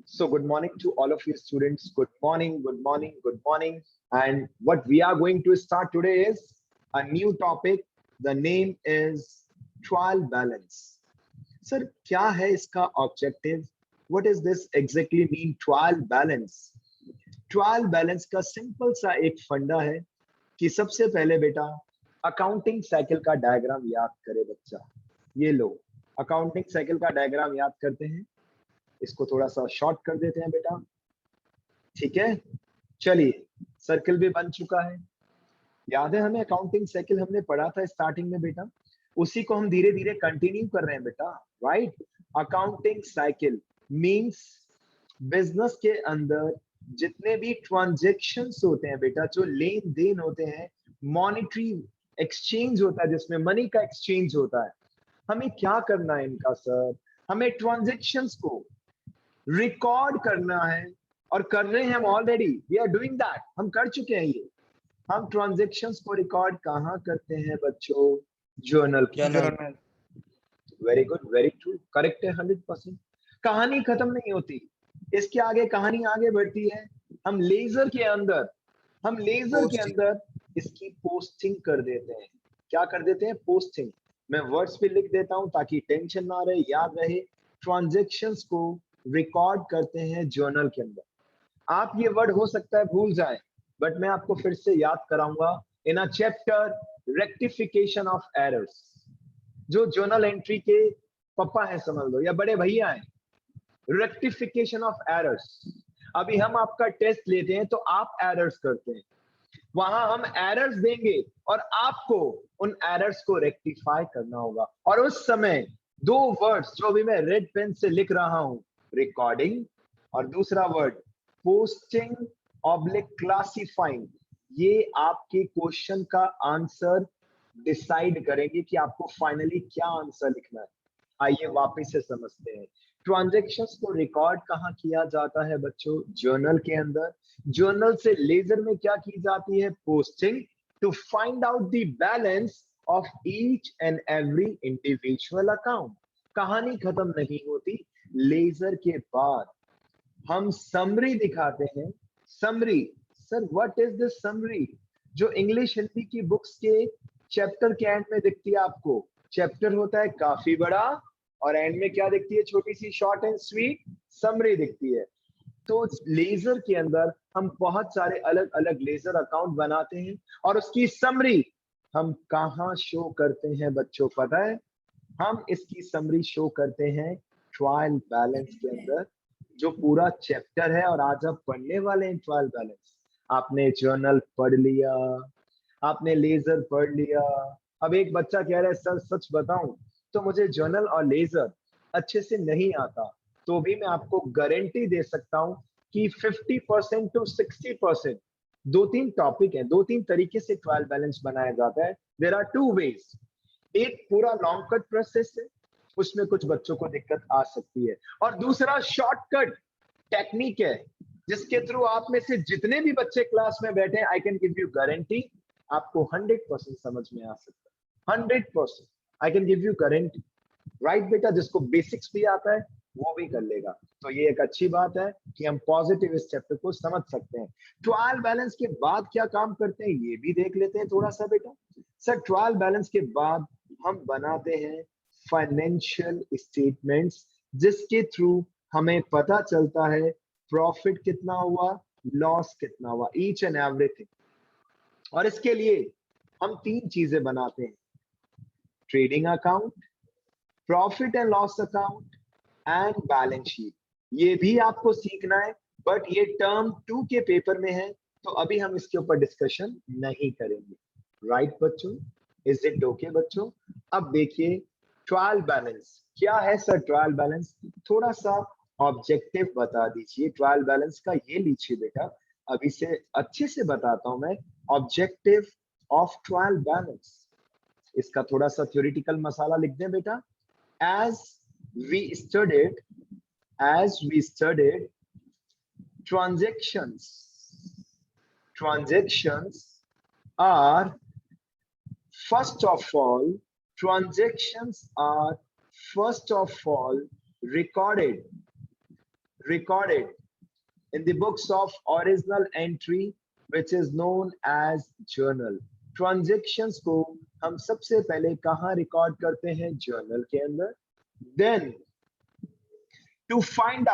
So good morning to all of you students. Good morning, good morning, good morning. And what we are going to start today is a new topic. The name is trial balance. Sir, क्या है इसका objective? What does this exactly mean trial balance? Trial balance का simple सा एक फंडा है कि सबसे पहले बेटा अकाउंटिंग साइकिल का डायग्राम याद करे बच्चा। ये लो, अकाउंटिंग साइकिल का डायग्राम याद करते हैं। इसको थोड़ा सा शॉर्ट कर देते हैं बेटा। ठीक है, चलिए, सर्कल भी बन चुका है। याद है हमें अकाउंटिंग साइकिल हमने पढ़ा था स्टार्टिंग में बेटा, उसी को हम धीरे धीरे कंटिन्यू कर रहे हैं बेटा। Right, accounting cycle means business के अंदर जितने भी ट्रांजेक्शन्स होते हैं बेटा, जो लेन देन होते हैं, मॉनेटरी एक्सचेंज होता है जिसमें मनी का एक्सचेंज होता है, हमें क्या करना है इनका सर? हमें ट्रांजेक्शन्स को रिकॉर्ड करना है और कर रहे हैं हम already. We are doing that, हम कर चुके हैं ये। हम ट्रांजेक्शन्स को रिकॉर्ड कहाँ करते हैं बच्चों? जर्नल के अंदर। जर्नल में। Very good, very true, correct है 100%। कहानी खत्म नहीं होती, इसके आगे कहानी आगे बढ़ती है। हम लेजर के अंदर पोस्टिंग। इसकी पोस्टिंग कर देते हैं। क्या कर देते हैं? पोस्टिंग। मैं वर्ड्स पे लिख देता हूं ताकि टेंशन ना रहे, याद रहे। ट्रांजेक्शन्स को रिकॉर्ड करते हैं जर्नल के अंदर। आप ये वर्ड हो सकता है भूल जाए, बट मैं आपको फिर से याद कराऊंगा in a chapter rectification of errors. जो जर्नल एंट्री के पापा है समझ लो, या बड़े भैया हैं, रेक्टिफिकेशन ऑफ एरर्स। अभी हम आपका टेस्ट लेते हैं तो आप एरर्स करते हैं, वहां हम एरर्स देंगे और आपको उन एरर्स को रेक्टिफाई करना होगा। और उस समय दो वर्ड्स जो भी मैं रेड पेन से लिख रहा हूं, रिकॉर्डिंग और दूसरा वर्ड पोस्टिंग ऑब्लिक क्लासिफाइंग, ये आपके क्वेश्चन का आंसर डिसाइड करेंगे कि आपको फाइनली क्या आंसर लिखना है। आइए वापस से समझते हैं। ट्रांजेक्शन्स को रिकॉर्ड कहाँ किया जाता है बच्चों? जर्नल के अंदर। जर्नल से लेजर में क्या की जाती है? Posting, to find out the balance of each and every individual account. कहानी खत्म नहीं होती। लेजर के बाद हम समरी दिखाते हैं। Summary, sir what is this summary? जो इंग्लिश हिंदी की बुक्स के चैप्टर के एंड में दिखती है आपको। चैप्टर होता है काफी बड़ा और एंड में क्या दिखती है? छोटी सी शॉर्ट एंड स्वीट समरी दिखती है। तो लेजर के अंदर हम बहुत सारे अलग अलग लेजर अकाउंट बनाते हैं और उसकी समरी हम कहाँ शो करते हैं बच्चों, पता है? हम इसकी समरी शो करते हैं ट्रायल बैलेंस के अंदर, जो पूरा चैप्टर है। और आज आप पढ़ने वाले हैं ट्रायल बैलेंस। आपने जर्नल पढ़ लिया, आपने लेजर पढ़ लिया। अब एक बच्चा कह रहा है सर सच बताऊं तो मुझे जर्नल और लेजर अच्छे से नहीं आता, तो भी मैं आपको गारंटी दे सकता हूं कि 50% टू 60%, दो तीन टॉपिक है, दो तीन तरीके से ट्रायल बैलेंस बनाया जाता है। There are two ways. एक पूरा लॉन्ग कट प्रोसेस है, उसमें कुछ बच्चों को दिक्कत आ सकती है, और दूसरा शॉर्टकट टेक्निक है जिसके थ्रू आप में से जितने भी बच्चे क्लास में बैठे हैं, I can give you guarantee आपको 100% समझ में आ सकता है। 100% I can give you guarantee. Right बेटा, जिसको बेसिक्स भी आता है वो भी कर लेगा। तो ये एक अच्छी बात है कि हम पॉजिटिव इस चैप्टर को समझ सकते हैं। ट्रायल बैलेंस के बाद क्या काम करते हैं ये भी देख लेते हैं थोड़ा सा बेटा। सर ट्रायल बैलेंस के बाद हम बनाते हैं फाइनेंशियल स्टेटमेंट्स, जिसके थ्रू हमें पता चलता है प्रॉफिट कितना हुआ, लॉस कितना हुआ, ईच एंड एवरीथिंग। और इसके लिए हम तीन चीजें बनाते हैं: trading account, profit and loss account and balance sheet. ये भी आपको सीखना है, बट ये टर्म 2 के पेपर में है, तो अभी हम इसके ऊपर डिस्कशन नहीं करेंगे। राइट बच्चों, इज इट ओके बच्चों? अब देखिए ट्रायल बैलेंस क्या है सर। ट्रायल बैलेंस थोड़ा सा ऑब्जेक्टिव बता दीजिए ट्रायल बैलेंस का। ये लीजिए बेटा, अभी से अच्छे से बताता हूं मैं ऑब्जेक्टिव ऑफ ट्रायल बैलेंस। इसका थोड़ा सा थ्योरेटिकल मसाला लिख दें बेटा। as we studied as we studied transactions transactions are first of all transactions are first of all recorded recorded in the books of original entry which is known as journal. Transactions को हम सबसे पहले कहाँ record करते हैं? Journal के अंदर. Then to find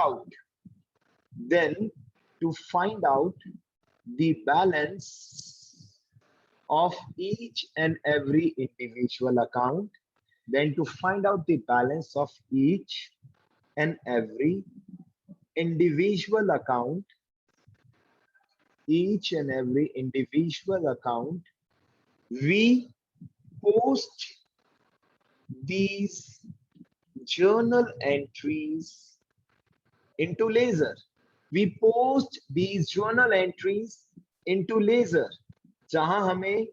out the balance of each and every individual account, then to find out the balance of each and every individual account, we post these journal entries into Ledger. We post these journal entries into Ledger. जहां हमें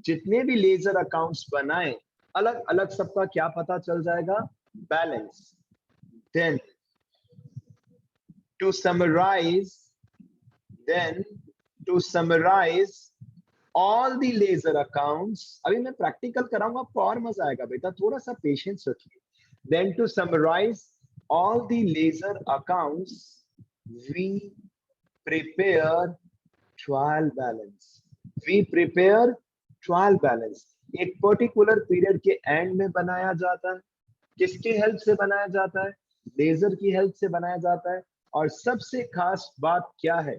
जितने भी Ledger accounts बनाए अलग अलग सबका क्या पता चल जाएगा? Balance. Then to summarize all the Ledger accounts, अभी मैं प्रैक्टिकल कराऊंगा, आपको और मजा आएगा बेटा, थोड़ा सा पेशेंस रखिए. Then to summarize all the Ledger accounts, we prepare trial balance. एक पर्टिकुलर पीरियड के एंड में बनाया जाता है. किसके हेल्प से बनाया जाता है? Ledger की हेल्प से बनाया जाता है. और सबसे खास बात क्या है?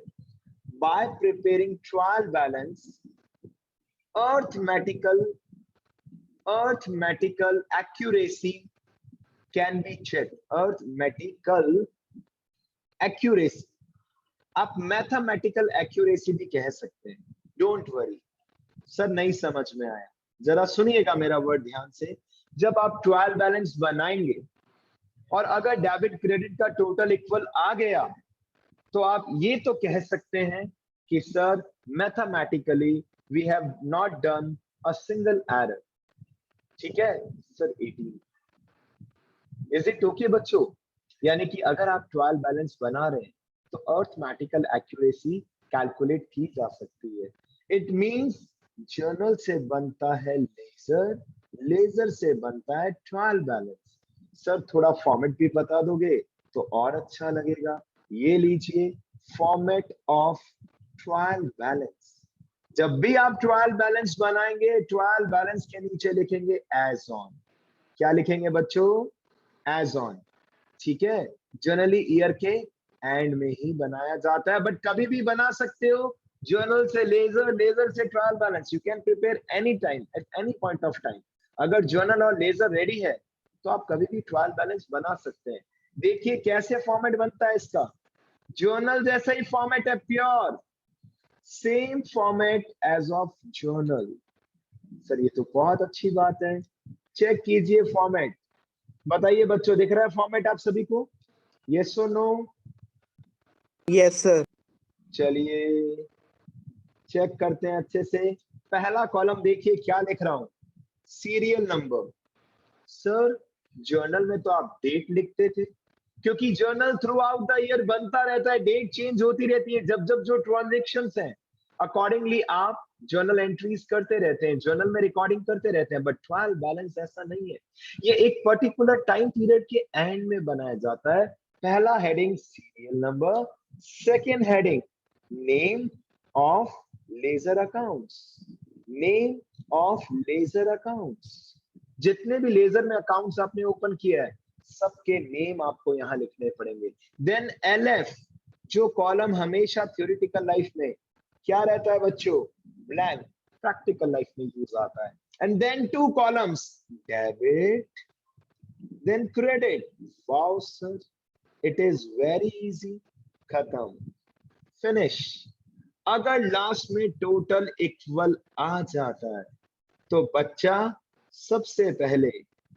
By preparing trial balance, arithmetical accuracy can be checked. Arithmetical accuracy, आप mathematical accuracy भी कह सकते हैं. Don't worry. सर नहीं समझ में आया, जरा सुनिएगा मेरा वर्ड ध्यान से. जब आप ट्रायल बैलेंस बनाएंगे और अगर डेबिट क्रेडिट का टोटल इक्वल आ गया तो आप ये तो कह सकते हैं कि sir mathematically we have not done a single error. ठीक है सर? 18. इज इट ओके बच्चों? यानी कि अगर आप ट्रायल बैलेंस बना रहे हैं तो अर्थमेटिकल एक्यूरेसी कैलकुलेट की जा सकती है. इट मींस जर्नल से बनता है लेजर से बनता है ट्रायल बैलेंस. सर थोड़ा फॉर्मेट भी बता दोगे तो और अच्छा लगेगा. ये लीजिए फॉर्मेट ऑफ ट्रायल बैलेंस. जब भी आप ट्रायल बैलेंस बनाएंगे, ट्रायल बैलेंस के नीचे लिखेंगे एज ऑन. क्या लिखेंगे बच्चों? As on. ठीक है? जनरली ईयर के एंड में ही बनाया जाता है, बट कभी भी बना सकते हो. जर्नल से लेजर से trial balance you can prepare any time at any point of time. अगर जर्नल और लेजर रेडी है तो आप कभी भी ट्रायल बैलेंस बना सकते हैं. देखिए कैसे फॉर्मेट बनता है इसका. जर्नल जैसा ही फॉर्मेट है, pure same format as of journal. Sir ये तो बहुत अच्छी बात है. चेक कीजिए फॉर्मेट. बताइए बच्चों, दिख रहा है फॉर्मेट आप सभी को? यस और नो? Yes sir. चलिए चेक करते हैं अच्छे से. पहला कॉलम देखिए क्या लिख रहा हूं, सीरियल नंबर. सर जर्नल में तो आप डेट लिखते थे, क्योंकि journal through out the year बनता रहता है, डेट चेंज होती रहती है. जब जब जो ट्रांजेक्शंस हैं अकॉर्डिंगली आप जर्नल एंट्रीज करते रहते हैं, जर्नल में रिकॉर्डिंग करते रहते हैं. बट ट्रायल बैलेंस ऐसा नहीं है. ये एक पर्टिकुलर टाइम पीरियड के एंड में बनाया जाता है. पहला heading serial number, second heading name of ledger accounts. Name of ledger accounts. जितने भी लेजर में अकाउंट्स आपने ओपन किया है सबके नेम आपको यहां लिखने पड़ेंगे. देन एलएफ, जो कॉलम हमेशा थ्योरेटिकल लाइफ में क्या रहता है बच्चों? ब्लैंक. प्रैक्टिकल लाइफ में यूज आता है. And then two columns, debit then credit. Wow sir, it is very easy. खत्म, फिनिश. अगर लास्ट में टोटल इक्वल आ जाता है तो बच्चा सबसे पहले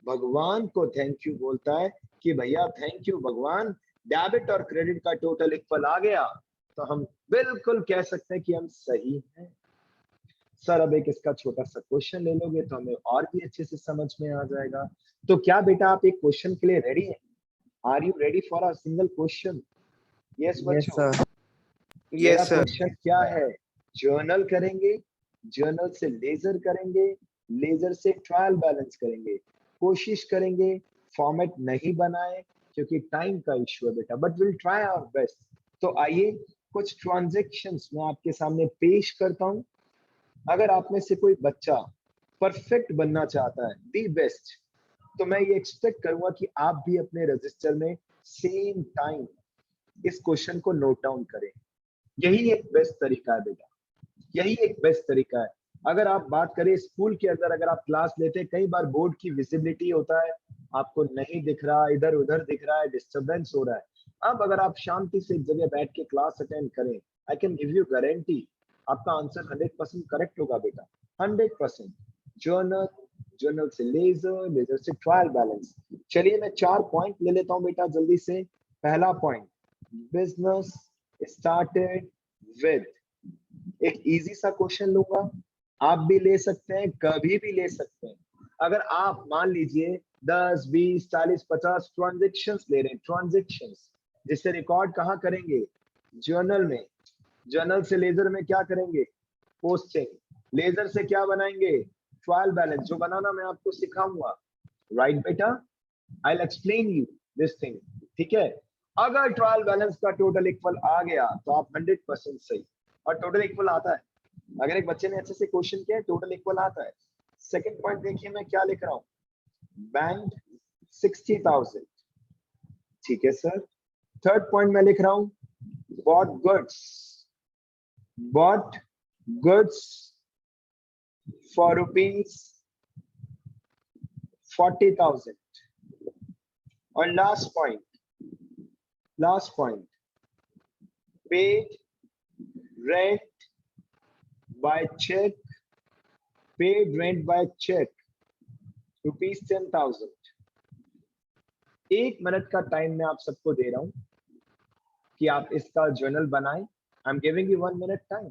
भगवान को थैंक यू बोलता है कि भैया थैंक यू भगवान, डेबिट और क्रेडिट का टोटल इक्वल आ गया. तो हम बिल्कुल कह सकते हैं कि हम सही हैं. सर अब एक इसका छोटा सा क्वेश्चन ले लोगे तो हमें और भी अच्छे से समझ में आ जाएगा. तो क्या बेटा आप एक क्वेश्चन के लिए रेडी हैं? Are you ready for a single question? Yes बच्चों. Yes sir. क्वेश्चन क्या है? जर्नल करेंगे, जर्नल से लेजर करेंगे, लेजर से ट्रायल बैलेंस करेंगे. कोशिश करेंगे फॉर्मेट नहीं बनाए, क्योंकि टाइम का इश्यू है बेटा, but will try our best. तो आइए कुछ ट्रांजैक्शंस मैं आपके सामने पेश करता हूं। अगर आप में से कोई बच्चा परफेक्ट बनना चाहता है, दी बेस्ट, तो मैं ये एक्सपेक्ट करूंगा कि आप भी अपने रजिस्टर में सेम टाइम इस क्वेश्चन को नोट डाउन करें। यही एक बेस्ट तरीका है बेटा, यही एक बेस्ट तरीका है। अगर आप बात करें स्कूल के अंदर, अगर आप क्लास लेते हैं, कई बार बोर्ड की विजिबिलिटी होता है, आपको नहीं दिख रहा, इधर उधर दिख रहा है, डिस्टरबेंस हो रहा है। अब अगर आप शांति से एक जगह बैठ के क्लास अटेंड करें, I can give you guarantee आपका आंसर 100% करेक्ट होगा बेटा, 100%। जर्नल, जर्नल से लेजर, लेजर से ट्रायल बैलेंस। चलिए मैं 4 पॉइंट ले लेता हूं बेटा जल्दी से। पहला पॉइंट, बिजनेस स्टार्टेड विद, एक इजी सा क्वेश्चन लूंगा, आप भी ले सकते हैं, कभी भी ले सकते हैं। अगर आप मान लीजिए 10, 20, 40, 50 ट्रांजेक्शंस ले रहे हैं, ट्रांजेक्शंस, जिससे रिकॉर्ड कहाँ करेंगे? जर्नल में। जर्नल से लेजर में क्या करेंगे? पोस्टिंग। लेजर से क्या बनाएंगे? ट्रायल बैलेंस, जो बनाना मैं आपको सिखाऊंगा। राइट बेटा, I will explain you this thing, ठीक है। अगर ट्रायल बैलेंस का टोटल इक्वल आ गया तो आप 100% सही, और टोटल इक्वल आता है। अगर एक बच्चे ने अच्छे से क्वेश्चन किया, टोटल इक्वल आता है। सेकंड पॉइंट देखिए मैं क्या लिख रहा हूं, बैंक 60,000, ठीक है सर। थर्ड पॉइंट मैं लिख रहा हूं, bought goods, bought goods for rupees 40,000। और last point, paid rent by cheque, paid rent by cheque rupees 10,000। 1 minute का टाइम मैं आप सबको दे रहा हूं कि आप इसका जर्नल बनाएं। आई am giving you 1 minute time.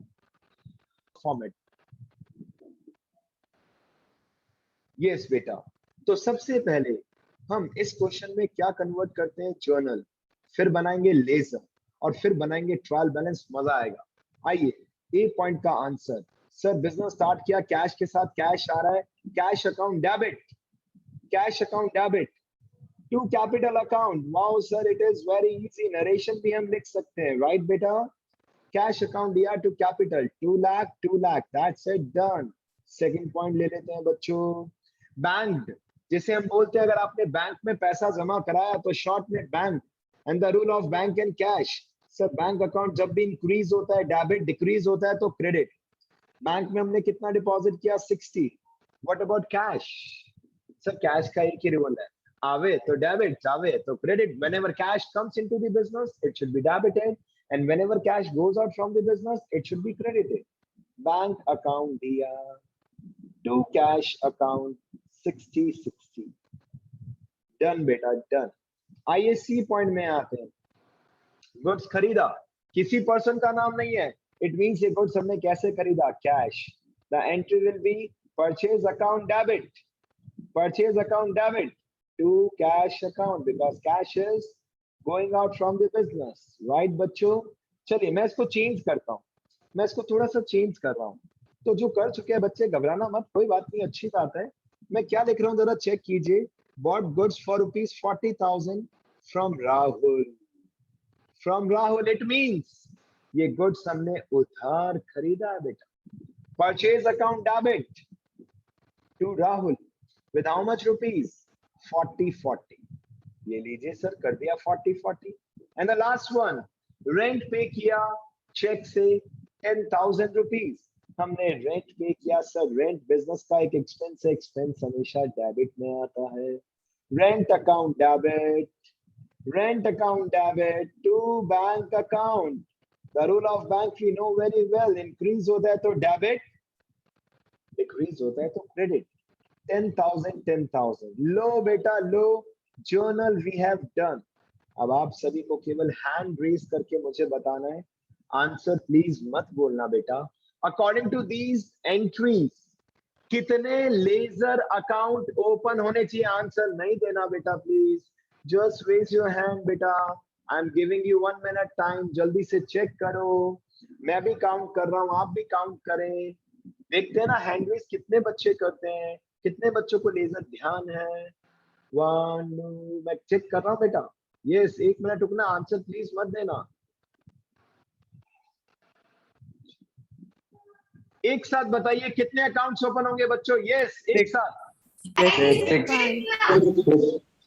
Format, yes बेटा। तो सबसे पहले हम इस क्वेश्चन में क्या कन्वर्ट करते हैं? जर्नल, फिर बनाएंगे लेजर, और फिर बनाएंगे ट्रायल बैलेंस। मजा आएगा। आइए, ए पॉइंट का आंसर, सर बिजनेस स्टार्ट किया कैश के साथ, कैश आ रहा है, cash account debit, cash account debit to capital account. Wow sir, it is very easy. Narration भी हम लिख सकते हैं, राइट बेटा। कैश अकाउंट दिया to capital, 2 lakh, 2 lakh, that's it, done. Second point ले लेते हैं बच्चों, बैंक, जिसे हम बोलते हैं अगर आपने बैंक में पैसा जमा कराया तो शॉर्ट में bank, and the rule of bank and cash. Sir bank account जब भी इंक्रीज होता है डेबिट, डिक्रीज होता है तो क्रेडिट। बैंक में हमने कितना डिपॉजिट किया? 60। What about cash? Sir cash का एक ही रूल है, आवे तो डेबिट, जावे तो credit. whenever cash comes into the business it should be debited, and whenever cash goes out from the business it should be credited। Bank account दिया to cash account 60-60, done बेटा, done. आइए C point में आते हैं। Goods खरीदा, किसी person का नाम नहीं है, इट मींस ये गुड्स हमने कैसे खरीदा? Cash. The entry will be purchase account debit, purchase account debit to cash account because cash is going out from the business, right बच्चों। चलिए मैं इसको चेंज करता हूँ, मैं इसको थोड़ा सा चेंज कर रहा हूँ। तो जो कर चुके हैं बच्चे, घबराना मत, कोई बात नहीं, अच्छी बात है। मैं क्या लिख रहा हूँ जरा चेक कीजिए, bought goods for rupees 40,000 from Rahul, from Rahul, it means ये गुड्स हमने उधार खरीदा है बेटा। Purchase account debit to Rahul with how much rupees? 40-40। ये लीजिए सर, कर दिया 40-40। and the last one, rent पे किया चेक से 10,000 रुपीज, हमने रेंट पे किया। सर रेंट बिजनेस का एक एक्सपेंस है, एक्सपेंस हमेशा डेबिट में आता है। Rent account debit, rent account debit to bank account. The rule of bank we know very well, increase होता है तो डेबिट, डिक्रीज होता है तो क्रेडिट। 10,000, 10,000, लो बेटा लो, जर्नल वी हैव डन। अब आप सभी को केवल हैंड रेज करके मुझे बताना है, आंसर प्लीज मत बोलना बेटा। अकॉर्डिंग टू दीज एंट्रीज कितने लेजर अकाउंट ओपन होने चाहिए? आंसर नहीं देना बेटा please, just raise your hand बेटा। I am giving you 1 minute time, जल्दी से चेक करो। मैं भी काउंट कर रहा हूं, आप भी काउंट करें। देखते हैं ना हैंड रेज कितने बच्चे करते हैं, कितने बच्चों को लेजर ध्यान है। 1, मैं चेक कर रहा हूं बेटा। यस, 1 मिनट रुकना, आंसर प्लीज मत देना। एक साथ बताइए कितने अकाउंट्स ओपन होंगे बच्चों? यस, एक साथ।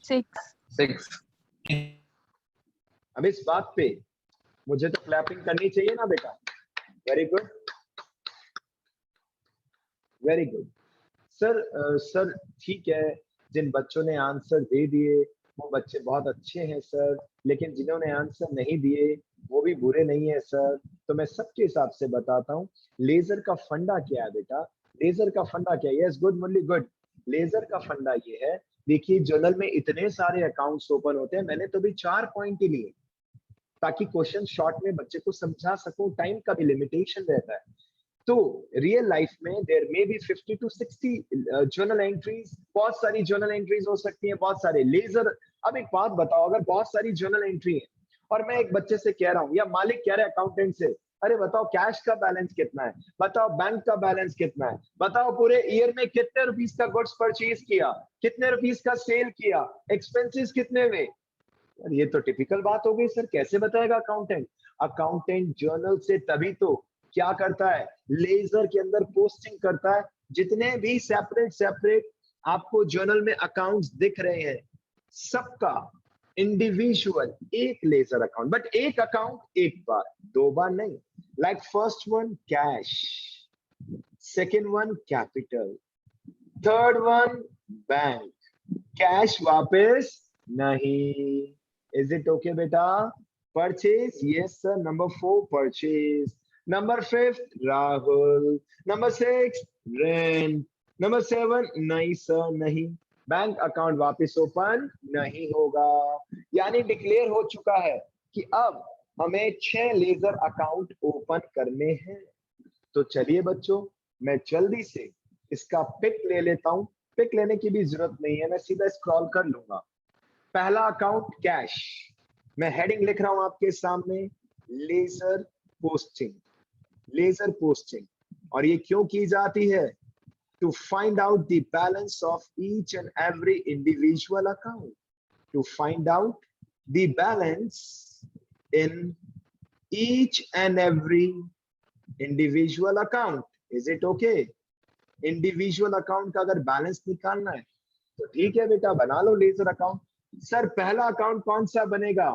Six. अब इस बात पे मुझे तो क्लैपिंग करनी चाहिए ना बेटा। Very good, very good. Sir ठीक है, जिन बच्चों ने आंसर दे दिए वो बच्चे बहुत अच्छे हैं सर, लेकिन जिन्होंने आंसर नहीं दिए वो भी बुरे नहीं है सर। तो मैं सबके हिसाब से बताता हूँ, लेजर का फंडा क्या है बेटा? लेजर का फंडा क्या है? यस, गुड मुरली, गुड। लेजर का फंडा ये है, देखिए जर्नल में इतने सारे अकाउंट्स ओपन होते हैं, मैंने तो भी 4 पॉइंट ही लिए ताकि क्वेश्चन शॉर्ट में बच्चे को समझा सकूं, टाइम का भी लिमिटेशन रहता है। तो रियल लाइफ में there may be 50 to 60 journal entries, बहुत सारी जर्नल एंट्रीज हो सकती हैं, बहुत सारे लेजर। अब एक बात बताओ, अगर बहुत सारी जर्नल एंट्री है और मैं एक बच्चे से कह रहा हूं या मालिक कह रहे अकाउंटेंट से, अरे बताओ कैश का बैलेंस कितना है, बताओ बैंक का बैलेंस कितना है, बताओ पूरे ईयर में कितने रुपीस का गुड्स परचेज किया, कितने रुपीस का सेल किया, एक्सपेंसेस कितने हुए। ये तो टिपिकल बात हो गई सर, कैसे बताएगा अकाउंटेंट? अकाउंटेंट जर्नल से तभी तो क्या करता है, लेजर के अंदर पोस्टिंग करता है। जितने भी सेपरेट सेपरेट आपको जर्नल में अकाउंट्स दिख रहे हैं, सबका इंडिविजुअल एक लेजर अकाउंट, बट एक अकाउंट एक बार, 2 बार नहीं। Like first one cash, second one capital, third one bank, cash वापस नहीं। इज इट ओके बेटा? Purchase, yes sir. Number 4 purchase, number 5 Rahul, number 6 rent, number 7 नहीं सर नहीं, बैंक अकाउंट वापस ओपन नहीं होगा। यानी डिक्लेयर हो चुका है कि अब हमें 6 लेजर अकाउंट ओपन करने हैं। तो चलिए बच्चों, मैं जल्दी से इसका पिक ले लेता हूं। पिक लेने की भी जरूरत नहीं है, मैं सीधा स्क्रॉल कर लूंगा। पहला अकाउंट कैश, मैं हेडिंग लिख रहा हूं आपके सामने, लेजर पोस्टिंग, लेजर पोस्टिंग। और ये क्यों की जाती है? To find out the balance of each and every individual account, to find out the balance in each and every individual account. Is it okay? Individual account का अगर balance निकालना है तो ठीक है बेटा, बना लो लेजर अकाउंट। सर पहला अकाउंट कौन सा बनेगा?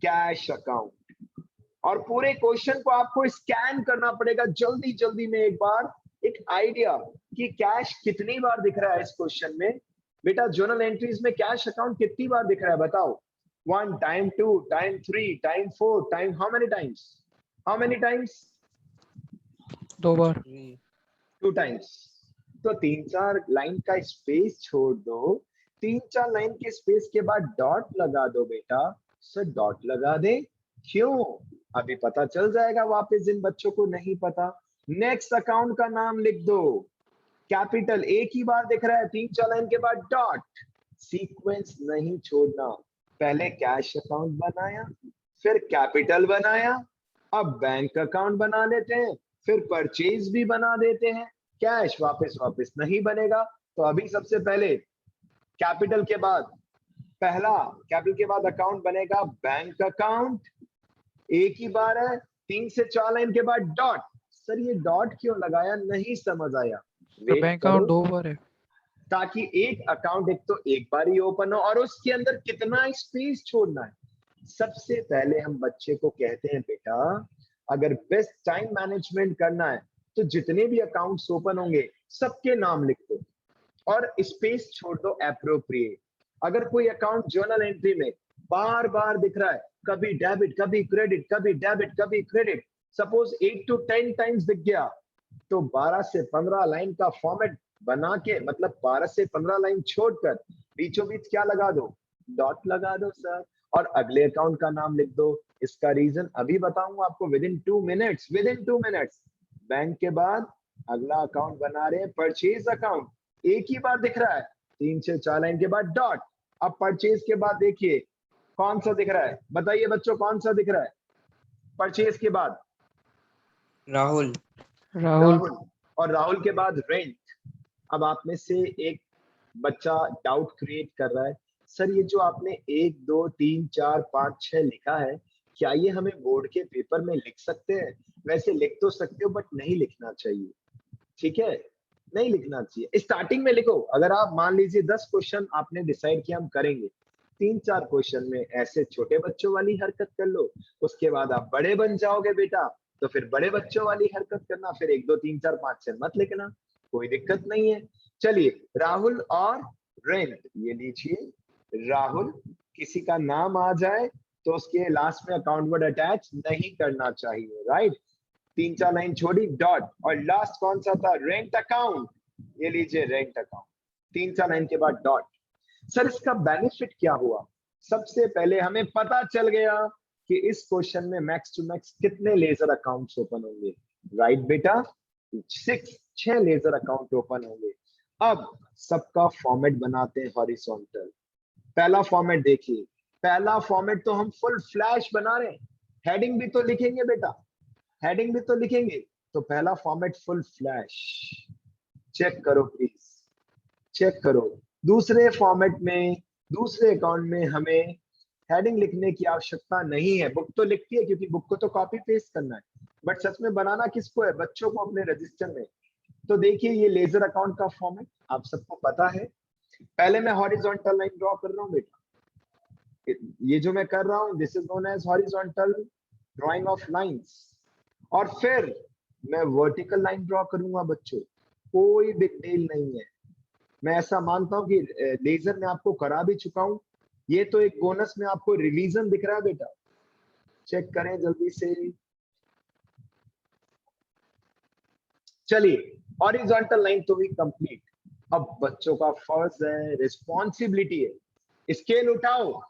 Cash account. और पूरे क्वेश्चन को आपको स्कैन करना पड़ेगा जल्दी जल्दी में, एक बार एक आइडिया कि कैश कितनी बार दिख रहा है इस क्वेश्चन में। बेटा जर्नल एंट्रीज में कैश अकाउंट कितनी बार दिख रहा है बताओ? 1 time, 2 time, 3 time, 4 time, how many times? How many times? 2 bar. 2 times. तो 3-4 लाइन का स्पेस छोड़ दो, 3-4 लाइन के स्पेस के बाद डॉट लगा दो बेटा। सर डॉट लगा दे, क्यों? अभी पता चल जाएगा वापस, जिन बच्चों को नहीं पता। नेक्स्ट अकाउंट का नाम लिख दो, कैपिटल, एक ही बार दिख रहा है, 3-4 लाइन के बाद डॉट। सीक्वेंस नहीं छोड़ना, पहले कैश अकाउंट बनाया, फिर कैपिटल बनाया, अब बैंक अकाउंट बना लेते हैं, फिर परचेज भी बना देते हैं। कैश वापस वापस नहीं बनेगा, तो अभी सबसे पहले कैपिटल के बाद, पहला कैपिटल के बाद अकाउंट बनेगा बैंक अकाउंट, एक ही बार है, 3 से 4 लाइन के बाद डॉट। सर ये डॉट क्यों लगाया, नहीं समझ आया। बैंक अकाउंट 2 बार है, ताकि एक अकाउंट एक तो एक बार ही ओपन हो, और उसके अंदर कितना स्पेस छोड़ना है। सबसे पहले हम बच्चे को कहते हैं बेटा, अगर बेस्ट टाइम मैनेजमेंट करना है तो जितने भी अकाउंट्स ओपन होंगे सबके नाम लिख दो और स्पेस छोड़ दो एप्रोप्रिएट। अगर कोई अकाउंट जर्नल एंट्री में बार बार दिख रहा है, कभी डेबिट कभी क्रेडिट, कभी डेबिट कभी क्रेडिट, सपोज 8 to 10 टाइम्स दिख गया, तो 12 से 15 लाइन का फॉर्मेट बना के, मतलब 12 से 15 लाइन छोड़कर बीचों बीच क्या लगा दो, डॉट लगा दो सर, और अगले अकाउंट का नाम लिख दो। इसका रीजन अभी बताऊंगा आपको, with in 2 minutes, with in 2 minutes. Bank के बाद अगला अकाउंट बना रहे हैं परचेज अकाउंट, एक ही बार दिख रहा है, 3 से 4 लाइन के बाद डॉट। अब परचेज के बाद देखिए कौन सा दिख रहा है, बताइए बच्चों कौन सा दिख रहा है परचेज के बाद? राहुल। राहुल। और राहुल के बाद रेंट। अब आप में से एक बच्चा डाउट क्रिएट कर रहा है, सर ये जो आपने 1 2 3 4 5 6 लिखा है, क्या ये हमें बोर्ड के पेपर में लिख सकते हैं? वैसे लिख तो सकते हो बट नहीं लिखना चाहिए, ठीक है, नहीं लिखना चाहिए। स्टार्टिंग में लिखो। अगर आप मान लीजिए 10 क्वेश्चन आपने डिसाइड किया हम करेंगे, 3-4 क्वेश्चन में ऐसे छोटे बच्चों वाली हरकत कर लो, उसके बाद आप बड़े बन जाओगे बेटा, तो फिर बड़े बच्चों वाली हरकत करना, फिर 1 2 3 4 5 6 मत लिखना, कोई दिक्कत नहीं है। चलिए, राहुल और रेंट, ये लीजिए राहुल, किसी का नाम आ जाए तो उसके लास्ट में अकाउंट वर्ड अटैच नहीं करना चाहिए, राइट। 3-4 लाइन छोड़ी, डॉट, और लास्ट कौन सा था? रेंट अकाउंट, ये लीजिए रेंट अकाउंट, 3-4 लाइन के बाद डॉट। सर इसका बेनिफिट क्या हुआ? सबसे पहले हमें पता चल गया कि इस क्वेश्चन में मैक्स टू मैक्स कितने लेजर अकाउंट्स ओपन होंगे, राइट बेटा, 6 लेजर अकाउंट ओपन होंगे। अब सबका फॉर्मेट बनाते हैं हॉरिजॉन्टल। पहला फॉर्मेट देखिए, पहला फॉर्मेट तो हम फुल फ्लैश बना रहे हैं, हेडिंग भी तो लिखेंगे बेटा, हेडिंग भी तो लिखेंगे, तो पहला फॉर्मेट फुल फ्लैश, चेक करो प्लीज, चेक करो। दूसरे फॉर्मेट में, दूसरे अकाउंट में हमें हेडिंग लिखने की आवश्यकता नहीं है, बुक तो लिखती है क्योंकि बुक को तो कॉपी पेस्ट करना है, बट सच में बनाना किसको है? बच्चों को अपने रजिस्टर में। तो देखिए ये लेजर अकाउंट का फॉर्मेट आप सबको पता है। पहले मैं हॉरिजॉन्टल लाइन ड्रॉ कर रहा हूं बेटा, ये जो मैं कर रहा हूं this is known as horizontal drawing of lines, और फिर मैं वर्टिकल लाइन ड्रॉ करूंगा बच्चों, कोई बिग डील नहीं है। मैं ऐसा मानता हूं कि लेजर में आपको करा भी चुका हूं, ये तो एक बोनस में आपको रिवीजन दिख रहा है बेटा, चेक करें जल्दी से। चलिए, हॉरिजॉन्टल लाइन तो भी कंप्लीट। अब बच्चों का फर्ज है, रिस्पॉन्सिबिलिटी है, स्केल उठाओ,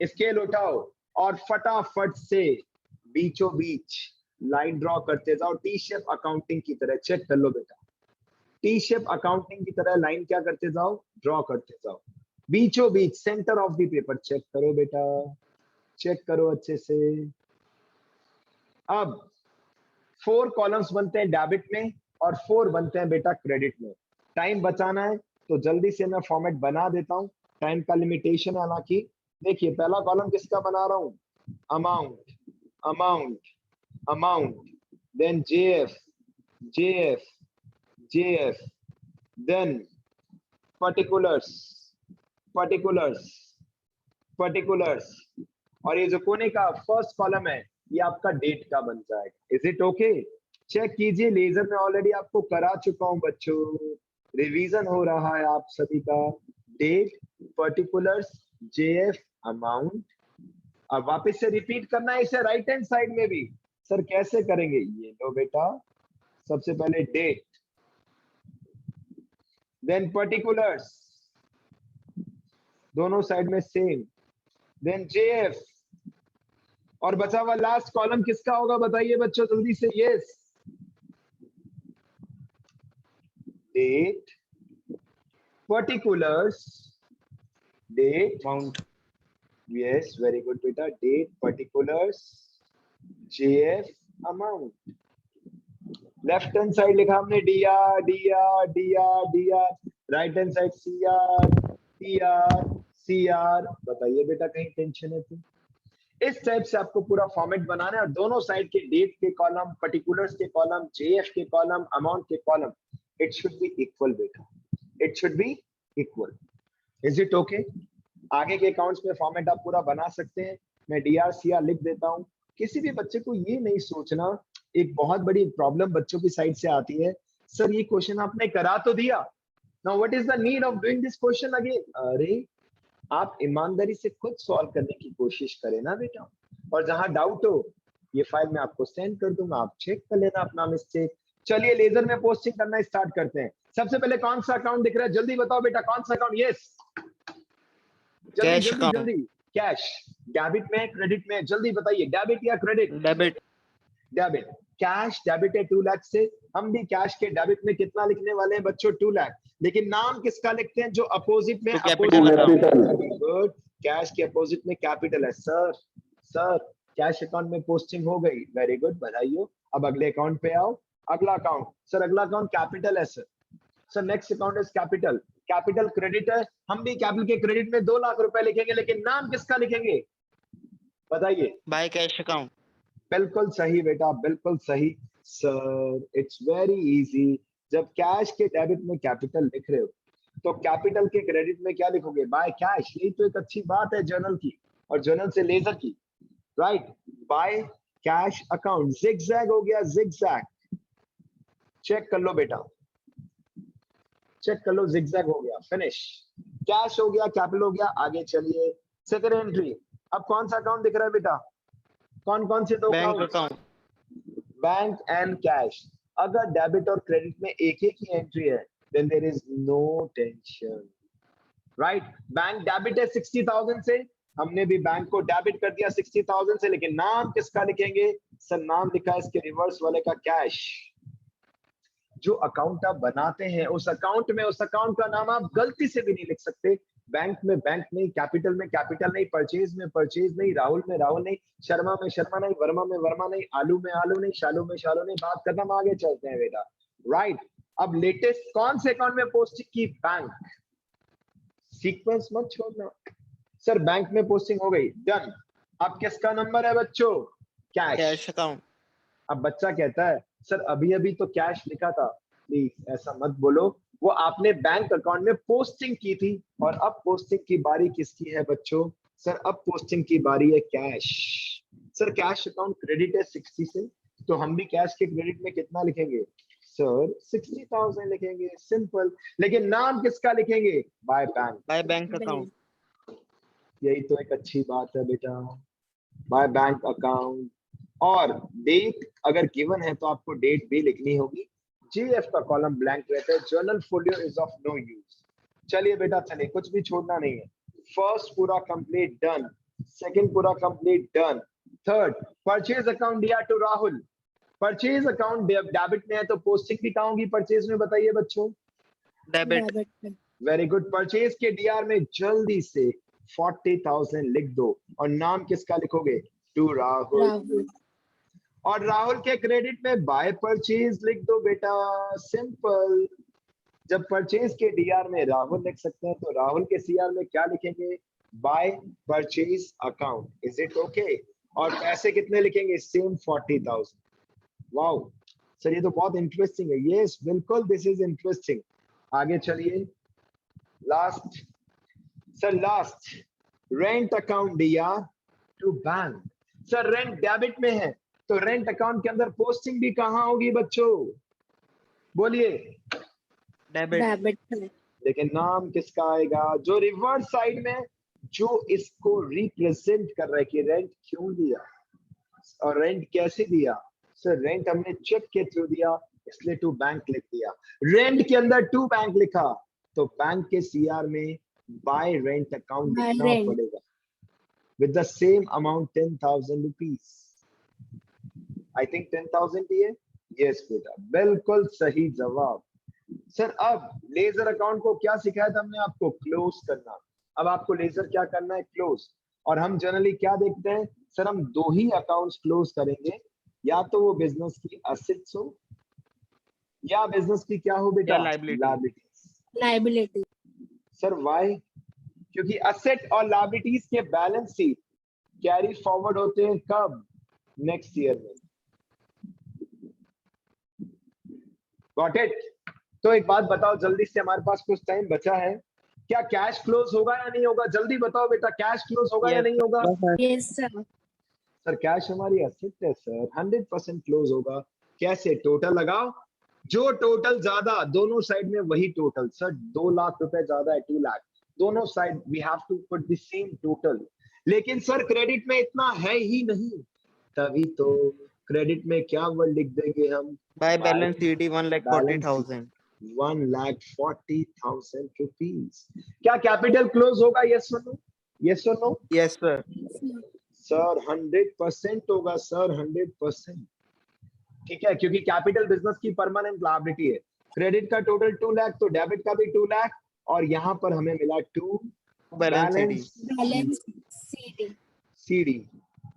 स्केल उठाओ और फटाफट से बीचों बीच लाइन ड्रॉ करते जाओ, टी शेप अकाउंटिंग की तरह। चेक कर लो बेटा, टी शेप अकाउंटिंग की तरह लाइन क्या करते जाओ? ड्रॉ करते जाओ, बीचों बीच, centre of the paper. Check करो बेटा, चेक करो अच्छे से। अब 4 कॉलम्स बनते हैं डेबिट में और 4 बनते हैं बेटा क्रेडिट में। टाइम बचाना है तो जल्दी से मैं फॉर्मेट बना देता हूं, टाइम का लिमिटेशन है हालांकि। देखिए पहला कॉलम किसका बना रहा हूं? Amount, amount, amount, then JF, JF, JF, then particulars, particulars, particulars, और ये जो कोने का फर्स्ट कॉलम है ये आपका डेट का बन जाएगा। Is it okay? चेक कीजिए, लेजर में ऑलरेडी आपको करा चुका हूं बच्चों, रिवीजन हो रहा है आप सभी का। Date, particulars, JF, amount. अब वापस से रिपीट करना है इसे राइट हैंड साइड में भी। सर कैसे करेंगे? ये लो बेटा, सबसे पहले डेट, देन पर्टिकुलर्स, दोनों साइड में सेम, देन जेएफ, और बचा हुआ लास्ट कॉलम किसका होगा बताइए बच्चों जल्दी से? Yes, date, particulars, date, amount, yes very good बेटा, date, particulars, JF, amount. Left hand side लिखा हमने DR, DR, DR, DR, right hand side CR, CR, CR. बताइए बेटा कहीं टेंशन है तो? इस टाइप से आपको पूरा फॉर्मेट बनाना है, और दोनों साइड के डेट के कॉलम, पर्टिकुलर्स के कॉलम, जेएफ के कॉलम, अमाउंट के column, it should be equal बेटा, it should be equal. Is it okay? आगे के अकाउंट्स में फॉर्मेट आप पूरा बना सकते हैं। मैं डीआर सीआर लिख देता हूं। किसी भी बच्चे को ये नहीं सोचना, एक बहुत बड़ी प्रॉब्लम बच्चों की साइड से आती है, सर ये क्वेश्चन आपने करा तो दिया, now what is the need of doing this question again? अरे आप ईमानदारी से खुद सॉल्व करने की कोशिश करें ना बेटा, और जहां डाउट हो ये फाइल मैं आपको सेंड कर दूंगा, आप चेक कर लेना अपना मिस्टेक। चलिए लेजर में पोस्टिंग करना स्टार्ट करते हैं। सबसे पहले कौन सा अकाउंट दिख रहा है जल्दी बताओ बेटा, कौन सा अकाउंट? यस, जल्दी जल्दी जल्दी। कैश, डेबिट में, क्रेडिट में, जल्दी बताइए, डेबिट या credit? Debit, debit. Cash debit है 2 लाख से, हम भी कैश के डेबिट में कितना लिखने वाले हैं बच्चों? 2 लाख। लेकिन नाम किसका लिखते हैं जो अपोजिट में? गुड, कैश के अपोजिट में कैपिटल है। सर सर कैश अकाउंट में पोस्टिंग हो गई, वेरी गुड, बधाई हो। अब अगले अकाउंट पे आओ। अगला अकाउंट, सर अगला अकाउंट कैपिटल है sir. Sir next account is capital, capital credit है, हम भी कैपिटल के क्रेडिट में 2 लाख रुपए लिखेंगे, लेकिन नाम किसका लिखेंगे बताइए? By cash account. बिल्कुल सही बेटा, बिल्कुल सही सर, इट्स वेरी इजी। जब कैश के डेबिट में कैपिटल लिख रहे हो तो कैपिटल के क्रेडिट में क्या लिखोगे? By cash. यही तो एक अच्छी बात है जर्नल की और जर्नल से लेजर की, right? By cash account. Zigzag हो गया, जिगजैग। चेक कर लो बेटा, चेक कर लो, जिगजैग हो गया, फिनिश। कैश हो गया, कैपिटल हो गया, आगे चलिए। सेकंड एंट्री, अब कौन सा अकाउंट दिख रहा है बेटा? कौन कौन से दो bank account? Account. Bank and cash. अगर डेबिट और क्रेडिट में एक एक ही एंट्री है then there is no tension, right? Bank debit है 60,000 से, हमने भी बैंक को डेबिट कर दिया 60,000 से, लेकिन नाम किसका लिखेंगे? सर नाम लिखा है इसके रिवर्स वाले का कैश। जो अकाउंट आप बनाते हैं उस अकाउंट में उस अकाउंट का नाम आप गलती से भी नहीं लिख सकते। बैंक में बैंक नहीं, कैपिटल में कैपिटल नहीं, परचेज में परचेज नहीं, राहुल में राहुल नहीं, शर्मा में शर्मा नहीं, वर्मा में वर्मा नहीं, आलू में आलू नहीं, शालू में शालू नहीं। बात करना, हम आगे चलते हैं बेटा, राइट? अब लेटेस्ट कौन से अकाउंट में पोस्टिंग की? बैंक। सीक्वेंस मत छोड़ना। सर बैंक में पोस्टिंग हो गई, डन। अब किसका नंबर है बच्चों? Cash account. अब बच्चा कहता है सर अभी अभी तो कैश लिखा था। प्लीज ऐसा मत बोलो, वो आपने बैंक अकाउंट में पोस्टिंग की थी और अब पोस्टिंग की बारी किसकी है बच्चों? सर अब पोस्टिंग की बारी है cash. Sir cash account credit है 60 से, तो हम भी कैश के क्रेडिट में कितना लिखेंगे? सर 60,000 लिखेंगे, सिंपल। लेकिन नाम किसका लिखेंगे? By bank. By bank account. यही तो एक अच्छी बात है बेटा, बाय बैंक अकाउंट। और डेट अगर गिवन है तो आपको डेट भी लिखनी होगी। जीएफ का कॉलम ब्लैंक रहता है। Journal folio is of no use. चलिए बेटा, चलिए, कुछ भी छोड़ना नहीं है। फर्स्ट पूरा कंप्लीट, डन। सेकंड पूरा complete, done. Third, purchase account दिया to Rahul. Purchase account debit में है तो पोस्टिंग भी कहाँ होगी परचेज में? बताइए बच्चों। डेबिट। Very good. परचेज के डीआर में जल्दी से 40,000 लिख दो और नाम किसका लिखोगे? टू राहुल। और राहुल के क्रेडिट में बाय परचेज लिख दो बेटा, सिंपल। जब परचेज के डीआर में राहुल लिख सकते हैं तो राहुल के सीआर में क्या लिखेंगे? By purchase account. Is it okay? और पैसे कितने लिखेंगे? सेम 40,000। वाओ सर, ये तो बहुत इंटरेस्टिंग है। यस बिल्कुल, दिस इज इंटरेस्टिंग। आगे चलिए, last. Sir last, rent account दिया to bank. Sir rent debit में है तो रेंट अकाउंट के अंदर पोस्टिंग भी कहां होगी बच्चों? बोलिए। डेबिट। लेकिन नाम किसका आएगा? जो रिवर्स साइड में जो इसको रिप्रेजेंट कर रहा है कि रेंट क्यों दिया और रेंट कैसे दिया। सर रेंट हमने चेक के थ्रू दिया इसलिए टू बैंक लिख दिया। रेंट के अंदर टू बैंक लिखा तो बैंक के सीआर में बाय रेंट अकाउंट लिखना पड़ेगा with the same amount 10,000 rupees. I think 10,000 भी है। यस बेटा, बिल्कुल सही जवाब। सर अब लेजर अकाउंट को क्या सिखाया था हमने आपको? क्लोज करना। अब आपको लेजर क्या करना है? क्लोज। और हम जनरली क्या देखते हैं सर? हम दो ही अकाउंट्स क्लोज करेंगे, या तो वो बिजनेस की असेट्स हो या बिजनेस की क्या हो बेटा? लायबिलिटी। Sir why? क्योंकि असेट और लायबिलिटीज के बैलेंस शीट कैरी फॉरवर्ड होते हैं कब? नेक्स्ट ईयर में। Got it? तो एक बात बताओ जल्दी से, हमारे पास कुछ टाइम बचा है, क्या कैश क्लोज होगा या नहीं होगा? जल्दी बताओ बेटा, कैश क्लोज होगा या नहीं होगा? Yes sir. सर कैश हमारी असेट है सर, 100% क्लोज होगा। कैसे? टोटल लगाओ, जो टोटल ज्यादा दोनों साइड में वही टोटल। सर 2 लाख रुपए ज्यादा है, 2 लाख, दोनों side we have to put the same total. लेकिन सर क्रेडिट में इतना है ही नहीं, तभी तो क्रेडिट में क्या वर्ड लिख देंगे हम? By balance sheet 1,40,000। 1,40,000 रुपीज। क्या कैपिटल क्लोज होगा? यस और नो? यस और नो? Yes sir. सर 100% होगा सर, 100%। ठीक है, क्योंकि कैपिटल बिजनेस की परमानेंट लायबिलिटी है। क्रेडिट का टोटल 2 लाख तो डेबिट का भी 2 लाख, और यहाँ पर हमें मिला 2 बैलेंस सीडी।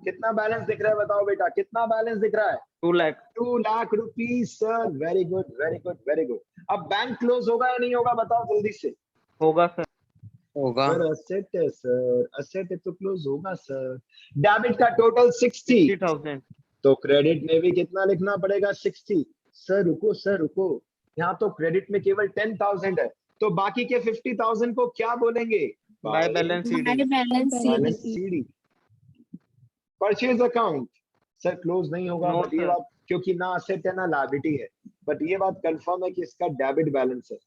कितना बैलेंस दिख रहा है बताओ बेटा, कितना बैलेंस दिख रहा है? 2 lakh. 2 lakh rupees sir. Very good, very good, very good. अब बैंक क्लोज होगा या नहीं होगा बताओ जल्दी से? होगा सर। होगा। सर असेट है सर, असेट है तो क्लोज होगा सर। डेबिट का टोटल 60, 60,000। तो क्रेडिट में भी कितना लिखना पड़ेगा 60। सर रुको, यहाँ तो क्रेडिट में केवल 10,000 है, तो बाकी के 50,000 को क्या बोलेंगे? By balance By CD. balance balance CD. CD. Purchase account sir close नहीं होगा, No, बट ये sir. बात क्योंकि ना असेट है ना लायबिलिटी है, बट ये बात कंफर्म है कि इसका डेबिट बैलेंस है।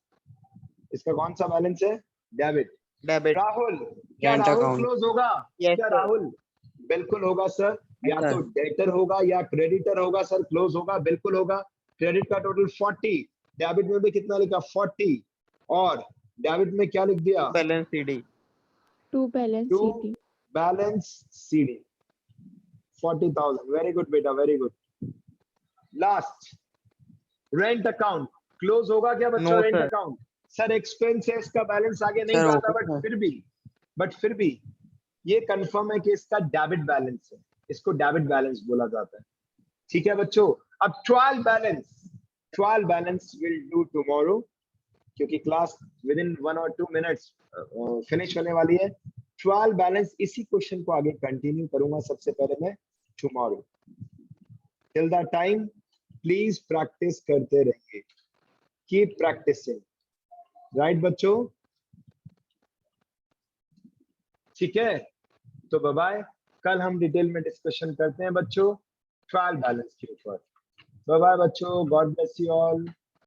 इसका कौन सा बैलेंस है? डेबिट। डेबिट। राहुल, क्या Rent राहुल account. क्लोज होगा? Yes, क्या sir. राहुल? बिल्कुल होगा सर, या Sir. तो डेटर होगा या क्रेडिटर होगा सर, क्लोज होगा, बिल्कुल होगा। क्रेडिट का टोटल 40, डेबिट में भी कितना लिखा 40, और डेबिट में क्या लिख दिया? Balance CD. To balance to CD. Balance CD 40,000। Very good बेटा, very good. Last rent account close होगा क्या बच्चों? No, rent sir. Account sir expense है, इसका बैलेंस आगे नहीं Sir, जाता, होगा, बट sir. फिर भी ये कंफर्म है कि इसका डेबिट बैलेंस है, इसको डेबिट बैलेंस बोला जाता है। ठीक है बच्चों, अब trial balance will do tomorrow, क्योंकि क्लास विद इन 1 और 2 मिनट्स फिनिश होने वाली है। ट्रायल बैलेंस इसी क्वेश्चन को आगे कंटिन्यू करूंगा सबसे पहले मैं tomorrow. Till the time please practice करते रहिए, कीप प्रैक्टिसिंग, राइट बच्चों? ठीक है, तो बाय बाय। कल हम डिटेल में डिस्कशन करते हैं बच्चों ट्रायल बैलेंस के ऊपर। बाय बाय बच्चों, गॉड ब्लेस यू ऑल।